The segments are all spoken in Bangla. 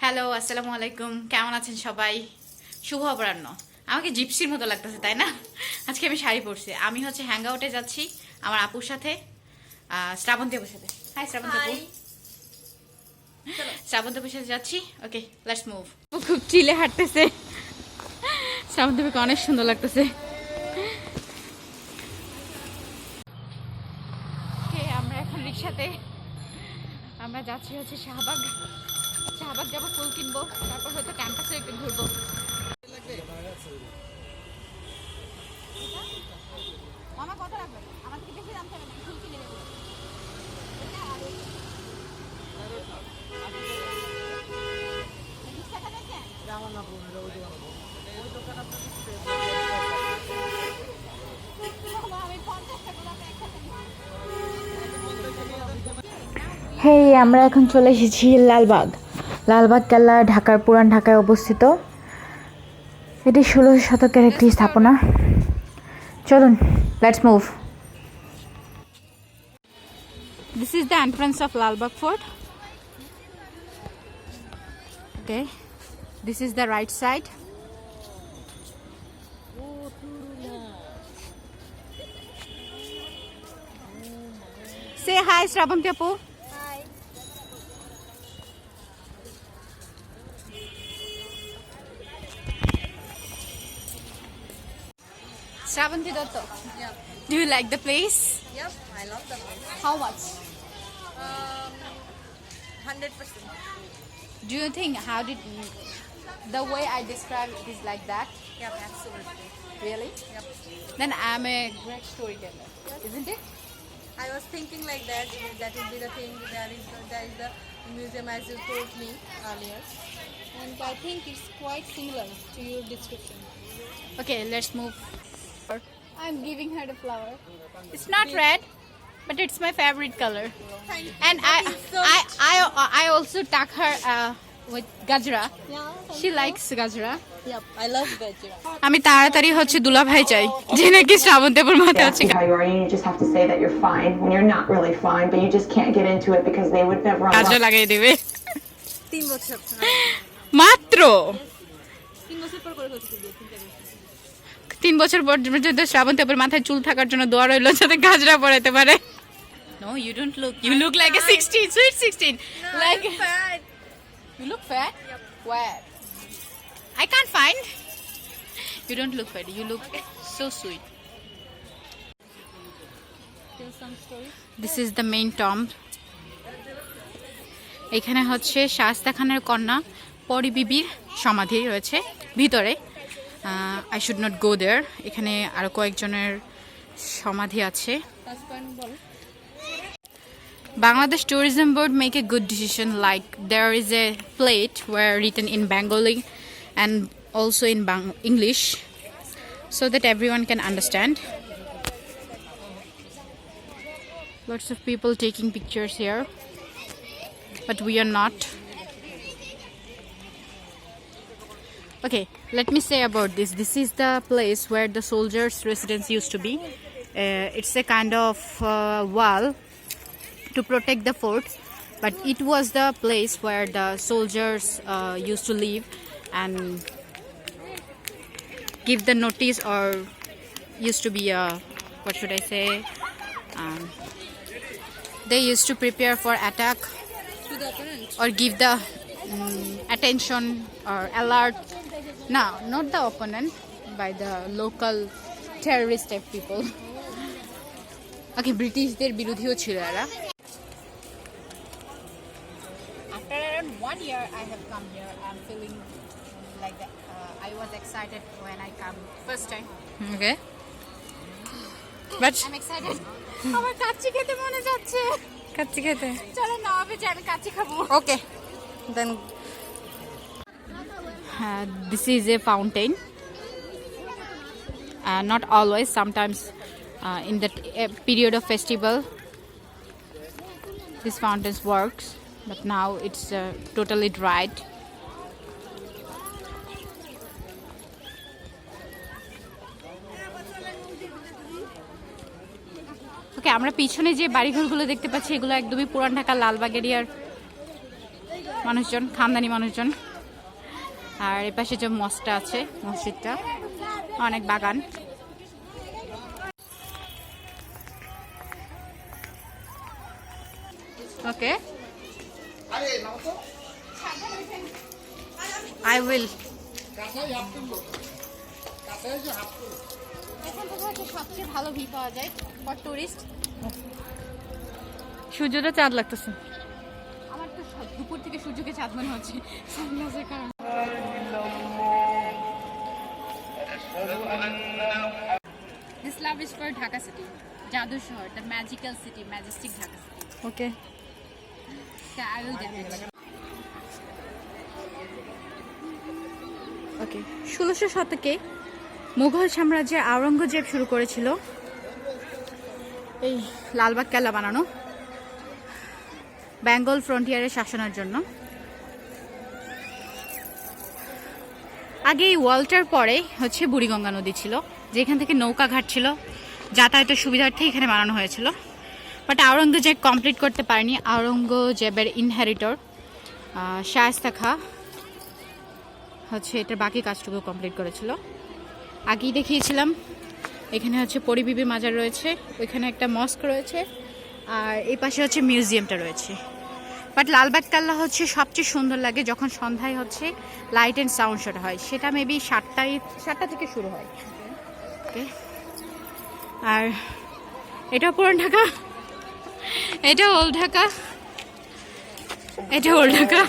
হ্যালো, আসসালামু আলাইকুম। কেমন আছেন সবাই? শুভ অপরাহ্ন। আমাকে জিপসির মতো লাগতেছে, তাই না? আজকে আমি শাড়ি পরছি। আমি হচ্ছে হ্যাং আউটে যাচ্ছি আমার আপুর সাথে, শ্রাবন্তী আপুর সাথে। হাই শ্রাবন্তী আপু। শ্রাবন্তী আপুর সাথে যাচ্ছি। ওকে, লেটস মুভ। খুব চিলে হাঁটতেছে। শ্রাবন্তী আপুকে অনেক সুন্দর লাগতেছে। আমরা এখন রিক্সাতে আমরা যাচ্ছি হচ্ছে শাহবাগ। শাহবাগ যাবো, ফুল কিনবো, তারপর হয়তো ক্যাম্পাসে একটু ঘুরবো। মামা কত রাখবেন? আমার থেকে বেশি দাম চাবে না, ফুল কিনে দেবো। হেই, আমরা এখন চলে এসেছি লালবাগ। লালবাগ কেল্লা ঢাকার পুরান ঢাকায় অবস্থিত। এটি 16 শতকের একটি স্থাপনা। চলুন, let's move. This is the entrance of Lalbagh Fort. Okay, this is the right side. Say hi, Shravanti Apu. Hi. Shravanti Dotto. Yep. Do you like the place? Yep. I love the place. How much? 100%. Do you think how did the way I described it is like that? Yep. Absolutely. Really? Yep. Then I'm a great storyteller, isn't it? I was thinking like that. That would be the thing. There is the museum as you told me earlier, and I think it's quite similar to your description. Okay, let's move. I'm giving her the flower. It's not red, but it's my favorite color. Thank you. And That is so I also tuck her with gajra. Yeah. She likes gajra. Yep. I love Gajra. আমি তাড়াতাড়ি হচ্ছে দুলাভাই চাই, যে নাকি শ্রাবন্তীপুর মাথায় হচ্ছে How you are, you just have to say that you're fine when you're not really fine, but you just can't get into it because they would never Gazra লাগাই দেবে 3 বছর। মাত্র 3 বছর পর করে হচ্ছে 3 বছর পর্যন্ত শ্রাবন্তীপুর মাথায় চুল থাকার জন্য দোয়া রইল যাতে গাজরা পড়াতে পারে। No, you don't look. You look like a 16, sweet 16. Like fat. you look fat. Yep. Where? I can't find. You don't look fat. You look so sweet. Tell some stories. This is the main tomb. এখানে হচ্ছে শায়েস্তা খানের কন্যা পরি বিবির সমাধি রয়েছে ভিতরে। I should not go there. এখানে আরো কয়েকজনের সমাধি আছে। Husband ball. Bangladesh Tourism Board make a good decision, like there is a plate where written in Bengali and also in English so that everyone can understand. Lots of people taking pictures here, but we are not. Okay, let me say about this. This is the place where the soldiers' residence used to be. It's a kind of wall to protect the fort, but it was the place where the soldiers used to live and give the notice, or used to be a, what should I say, they used to prepare for attack To the opponent. or give the attention or alert. No, not the opponent, by the local terrorist type people. Okay, ব্রিটিশদের বিরোধীও ছিল এরা। After around 1 year I have come here, I'm feeling like that. I was excited when I come first time. Okay. But I'm excited. আমার কাচ্চি খেতে মনে যাচ্ছে। কাচ্চি খেতে। চলো নবাবে যাই, আমি কাচ্চি খাবো। Okay. Then This is a fountain. Not always, sometimes in that period of festival this fountain works, but now it's totally dried. ওকে, আমরা পিছনে যে বাড়িঘরগুলো দেখতে পাচ্ছি এগুলো একদমই পুরান ঢাকা লালবাগ এরিয়ার মানুষজন, খানদানি মানুষজন। আর এ পাশে যে মসজিদটা আছে, মসজিদটা অনেক বাগান। ওকে, I will. সবচেয়ে ভালো ভিউ পাওয়া যায় ফর টুরিস্ট। সূর্যটা চাঁদ লাগতেছে। আমার তো দুপুর থেকে সূর্যকে চাঁদ মনে হচ্ছে সানগ্লাসের কারণে। This love is for Dhaka city, জাদু শহর, the magical city, majestic Dhaka city. Okay, Yeah, I will get it. ওকে, 1600 শতকে মুঘল সাম্রাজ্যের আওরঙ্গজেব শুরু করেছিল এই লালবাগ কেল্লা বানানো বেঙ্গল ফ্রন্টিয়ারের শাসনের জন্য। আগে এই ওয়ালটার পরে হচ্ছে বুড়িগঙ্গা নদী ছিল, যেখান থেকে নৌকা ঘাট ছিল, যাতায়াতের সুবিধার্থে এখানে বানানো হয়েছিল। বাট আওরঙ্গজেব কমপ্লিট করতে পারেনি। আওরঙ্গজেবের ইনহেরিটর শায়েস্তা খাঁ হচ্ছে এটার বাকি কাজটুকু কমপ্লিট করেছিল। আগেই দেখিয়েছিলাম এখানে হচ্ছে পরিবিবি মাজার রয়েছে, ওইখানে একটা মস্ক রয়েছে, আর এই পাশে হচ্ছে মিউজিয়ামটা রয়েছে। বাট লালবাগ কেল্লা হচ্ছে সবচেয়ে সুন্দর লাগে যখন সন্ধ্যায় হচ্ছে লাইট অ্যান্ড সাউন্ড শোটা হয়, সেটা মেবি 7টা থেকে শুরু হয়। ওকে, আর এটা পুরান ঢাকা, এটা ওল্ড ঢাকা, এটা old Dhaka.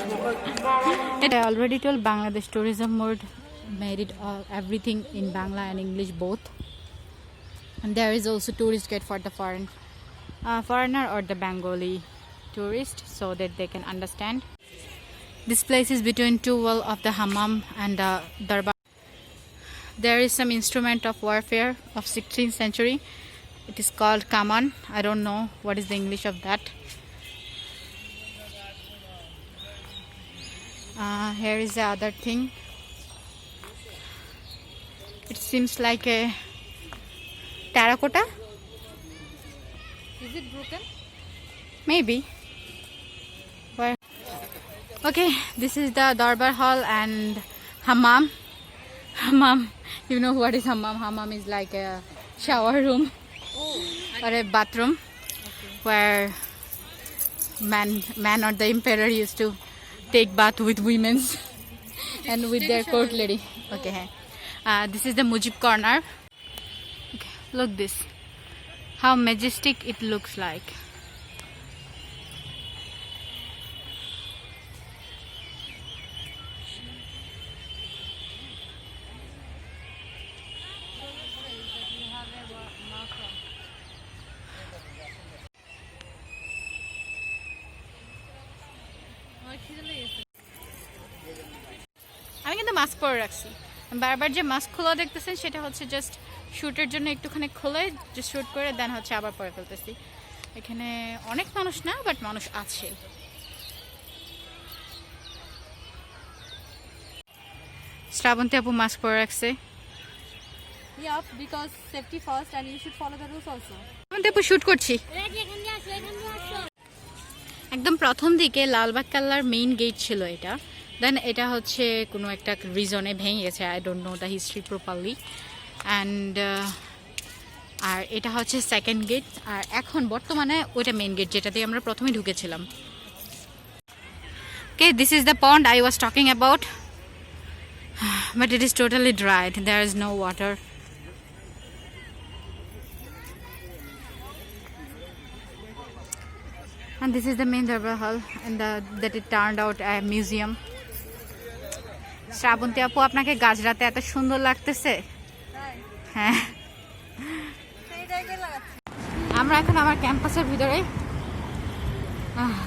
I already told Bangladesh Tourism Board made it everything in Bangla and English both. And there is also tourist guide for the foreigner or the Bengali tourist, so that they can understand. This place is between two walls of the hammam and the darbar. There is some instrument of warfare of 16th century. It is called kaman. I don't know what is the English of that. Here is the other thing. It seems like a terracotta. Is it broken? Maybe. Where? Okay, this is the Darbar Hall and hammam. Hammam. You know what is hammam? Hammam is like a shower room or a bathroom where man or the emperor used to take bath with women's and with their court lady. Okay, this is the Mujib corner. Okay, look this. How majestic it looks like. আমি কিন্তু মাস্ক পরে রাখছি। বারবার যে মাস্ক খোলা দেখতেছেন সেটা হচ্ছে জাস্ট শ্যুটের জন্য, একটুখানি খুলে জাস্ট শ্যুট করে দেন হচ্ছে আবার পরে ফেলতেছি। এখানে অনেক মানুষ না, বাট মানুষ আছে। শ্রাবন্তী আপু মাস্ক পরে রাখছে। Yeah, because safety first and you should follow the rules also. Srabanti আপু শ্যুট করছি। একদম প্রথম দিকে লালবাগ কেল্লার মেইন গেট ছিল এটা, দেন এটা হচ্ছে কোনো একটা রিজনে ভেঙে গেছে। I don't know the history properly. And আর এটা হচ্ছে সেকেন্ড গেট, আর এখন বর্তমানে ওইটা মেইন গেট যেটা দিয়ে আমরা প্রথমে ঢুকেছিলাম। Okay, this is the pond I was talking about, but it is totally dried, there is no water. And this is the main Darbar Hall, and that it turned out a museum. Srabanti আপু, আপনাকে গাজরাতে এত সুন্দর লাগতেছে। হ্যাঁ, আমরা এখন আমার ক্যাম্পাসের ভিতরে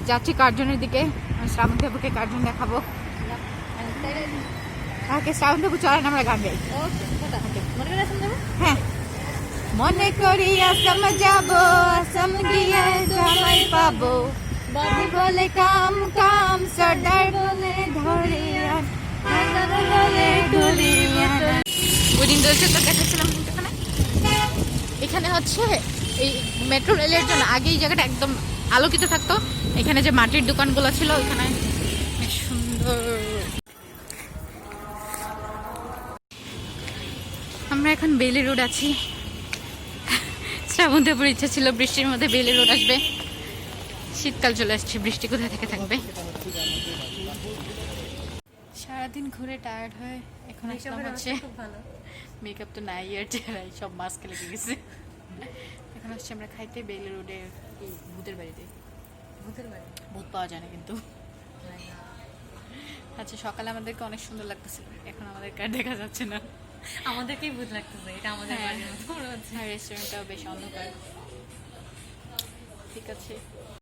যাচ্ছি কার্জনের দিকে। শ্রাবন্তী আপুকে কার্জন দেখাবো। ওকে, শ্রাবন্তী আপু চলেন আমরা গান গাই। হ্যাঁ, মনে করি আসাম যাবো, আসাম গিয়ে জামাই পাবো, বাবু বলে কাম কাম, সর্দার বলে ধরিয়ান, বলে ধরিয়ান। ওইদিন দোষে তো দেখেছিলাম এখানে। এখানে হচ্ছে এই মেট্রো রেলের জন্য আগে এই জায়গাটা একদম আলোকিত থাকতো। এখানে যে মাটির দোকানগুলো ছিল, এখানে আমরা এখন বেইলি রোড আছি। শ্রাবন্তীপুর ইচ্ছা ছিল বৃষ্টির মধ্যে বেইলি রোড আসবে, শীতকাল চলে আসছে, বৃষ্টি কোথা থেকে থাকবে। সারাদিন ঘুরে টায়ার্ড হয়ে এখন আসলাম হচ্ছে, খুব ভালো। মেকআপ তো নাই আর চেহারায় সব মাস্ক লেগে গেছে। এখন আসছে আমরা খাইতে বেইলি রোডে ভূতের বাড়িতে। ভূতের বাড়ি ভূত পাওয়া যায় না কিন্তু। আচ্ছা, সকালে আমাদেরকে অনেক সুন্দর লাগতেছিল, এখন আমাদেরকে আর দেখা যাচ্ছে না। আমাদেরকেই ভূত লাগতেছে, এটা আমাদের হ্যাঁ। বাড়ির মতো মনে হচ্ছে। আর রেস্টুরেন্টটাও বেশ অন্ধকার। ঠিক আছে,